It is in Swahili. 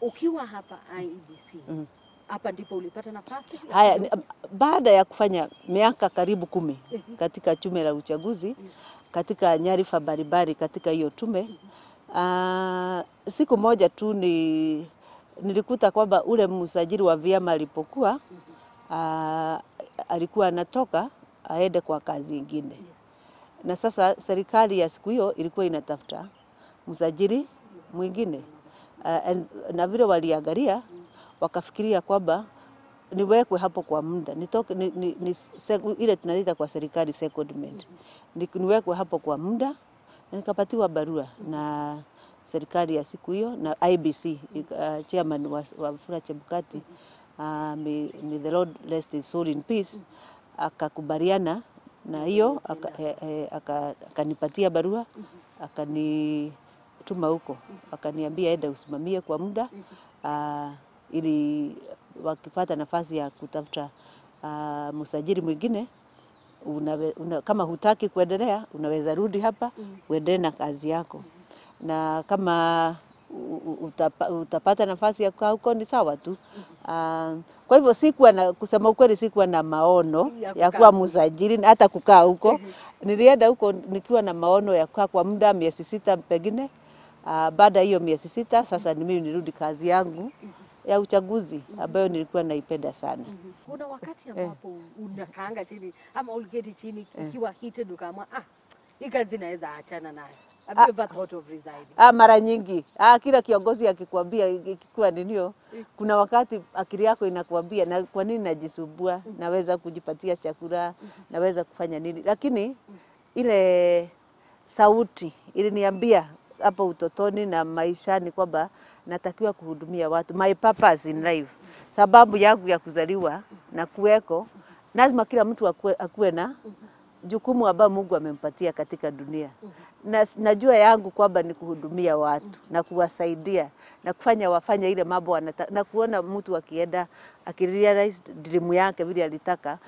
Ukiwa hapa IEBC, hapa ndipo ulipata nafasi? Haya, baada ya kufanya miaka karibu 10 katika tume la uchaguzi, katika nyarifa mbalimbali katika hiyo tume, siku moja tu nilikuta kwamba ule msajili wa vyama alipokuwa alikuwa anatoka aende kwa kazi nyingine. Na sasa serikali ya siku hiyo ilikuwa inatafuta msajili mwingine. Na vile waliangalia wakafikiria kwamba niwekwe hapo kwa muda. Nitoke ile tunaita kwa serikali secondment. Niwekwe hapo kwa muda, na nikapatiwa barua na serikali ya siku hiyo na IEBC, chairman wa Wafula Chebukati, may the Lord rest his soul in peace, akakubaliana na hiyo, akanipatia barua, akanituma huko, akaniambia enda usimamie kwa muda, ili wakipata nafasi ya kutafuta msajili mwingine, kama hutaki kuendelea unaweza rudi hapa uendelee na kazi yako, na kama utapata nafasi ya kukaa huko ni sawa tu. Kwa hivyo kusema ukweli sikuwa na maono ya kuwa msajili hata kukaa huko. Nilienda huko nikiwa na maono ya kukaa kwa muda miezi 6 pengine. Baada hiyo miezi 6 sasa mimi nirudi kazi yangu ya uchaguzi ambayo nilikuwa naipenda sana. Kuna wakati ambapo unakaanga chini ama uliketi chini ikiwa heated ukaamua hii kazi naweza achana nayo? Have you ever thought of resigning? Mara nyingi. Kila kiongozi akikwambia ikiwa ninio, kuna wakati akili yako inakuambia na kwa nini najisumbua, naweza kujipatia chakula, naweza kufanya nini. Lakini ile sauti iliniambia hapo utotoni na maishani kwamba natakiwa kuhudumia watu. My purpose in life, sababu yangu ya kuzaliwa na kuweko, lazima kila mtu akuwe na jukumu ambalo Mungu amempatia katika dunia. Na najua yangu kwamba ni kuhudumia watu na kuwasaidia na kufanya wafanye ile mambo wanataka, na kuona mtu akienda akirealize dream yake vile alitaka